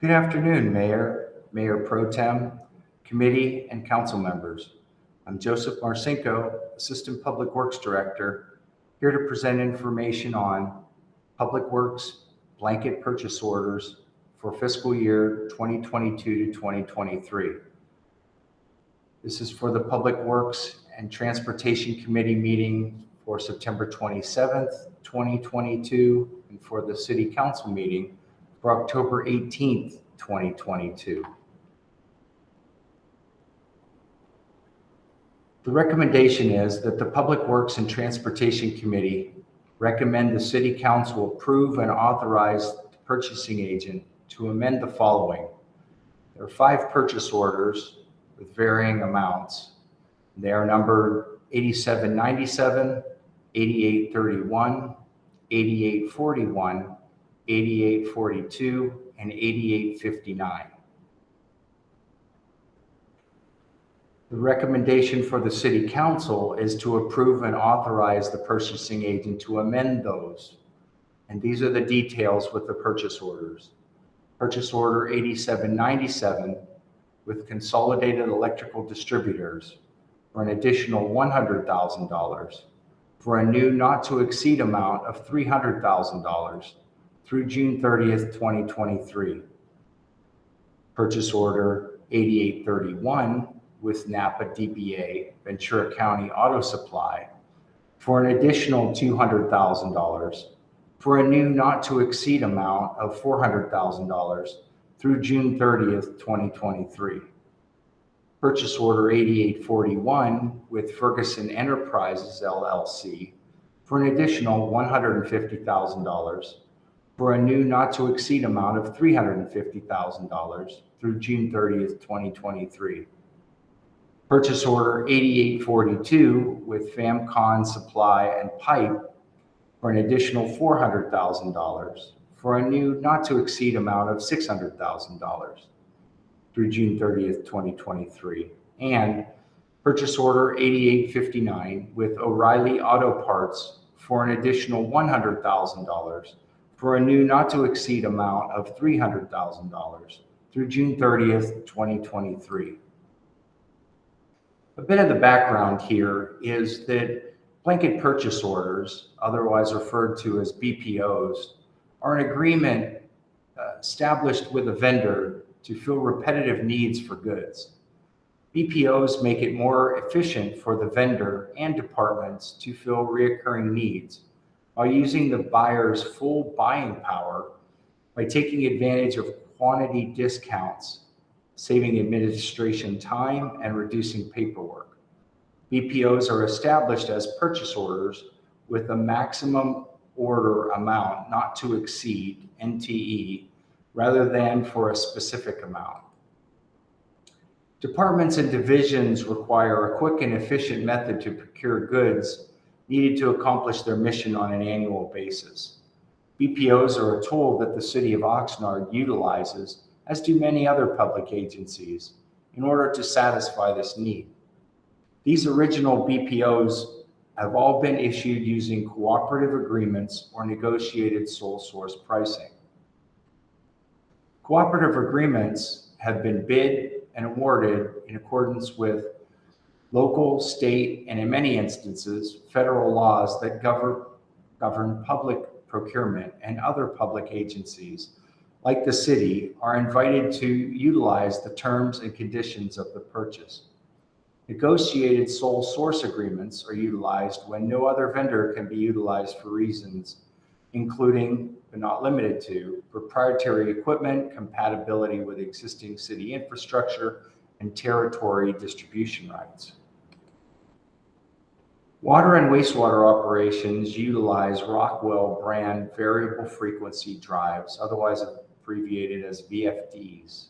Good afternoon, Mayor, Mayor Pro Tem, Committee, and Council members. I'm Joseph Marcinko, Assistant Public Works Director, here to present information on Public Works blanket purchase orders for fiscal year 2022 to 2023. This is for the Public Works and Transportation Committee meeting for September 27th, 2022, and for the City Council meeting for October 18th, 2022. The recommendation is that the Public Works and Transportation Committee recommend the City Council approve and authorize the purchasing agent to amend the following. There are 5 purchase orders with varying amounts. They are numbered 8797, 8831, 8841, 8842, and 8859. The recommendation for the City Council is to approve and authorize the purchasing agent to amend those. And these are the details with the purchase orders. Purchase order 8797 with Consolidated Electrical Distributors for an additional $100,000 for a new not to exceed amount of $300,000 through June 30th, 2023. Purchase order 8831 with Napa DBA Ventura County Auto Supply for an additional $200,000 for a new not to exceed amount of $400,000 through June 30th, 2023. Purchase order 8841 with Ferguson Enterprises LLC for an additional $150,000 for a new not to exceed amount of $350,000 through June 30th, 2023. Purchase order 8842 with FAMCON Supply and Pipe for an additional $400,000 for a new not to exceed amount of $600,000 through June 30th, 2023. And purchase order 8859 with O'Reilly Auto Parts for an additional $100,000 for a new not to exceed amount of $300,000 through June 30th, 2023. A bit of the background here is that blanket purchase orders, otherwise referred to as BPOs, are an agreement established with a vendor to fill repetitive needs for goods. BPOs make it more efficient for the vendor and departments to fill recurring needs while using the buyer's full buying power by taking advantage of quantity discounts, saving administration time and reducing paperwork. BPOs are established as purchase orders with a maximum order amount not to exceed NTE rather than for a specific amount. Departments and divisions require a quick and efficient method to procure goods needed to accomplish their mission on an annual basis. BPOs are a tool that the City of Oxnard utilizes, as do many other public agencies, in order to satisfy this need. These original BPOs have all been issued using cooperative agreements or negotiated sole source pricing. Cooperative agreements have been bid and awarded in accordance with local, state, and in many instances, federal laws that govern public procurement, and other public agencies, like the city, are invited to utilize the terms and conditions of the purchase. Negotiated sole source agreements are utilized when no other vendor can be utilized for reasons including, but not limited to, proprietary equipment, compatibility with existing city infrastructure, and territory distribution rights. Water and wastewater operations utilize Rockwell brand variable frequency drives, otherwise abbreviated as VFDs.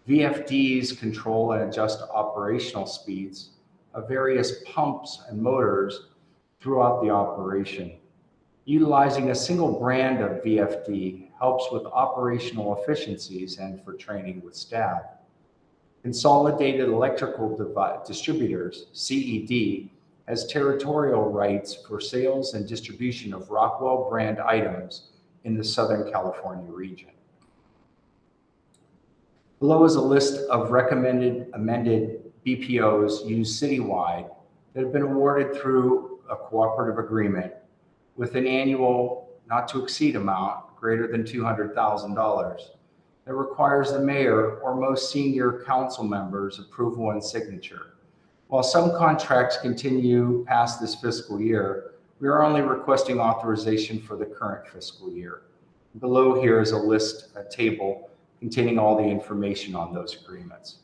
VFDs control and adjust operational speeds of various pumps and motors throughout the operation. Utilizing a single brand of VFD helps with operational efficiencies and for training with staff. Consolidated Electrical Distributors, CED, has territorial rights for sales and distribution of Rockwell brand items in the Southern California region. Below is a list of recommended amended BPOs used citywide that have been awarded through a cooperative agreement with an annual not to exceed amount greater than $200,000 that requires the mayor or most senior council members' approval and signature. While some contracts continue past this fiscal year, we are only requesting authorization for the current fiscal year. Below here is a table containing all the information on those agreements.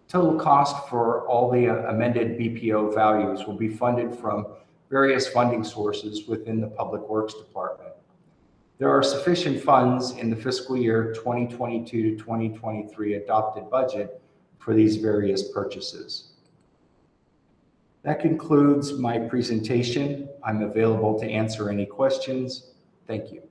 Total cost for all the amended BPO values will be funded from various funding sources within the Public Works Department. There are sufficient funds in the fiscal year 2022 to 2023 adopted budget for these various purchases. That concludes my presentation. I'm available to answer any questions. Thank you.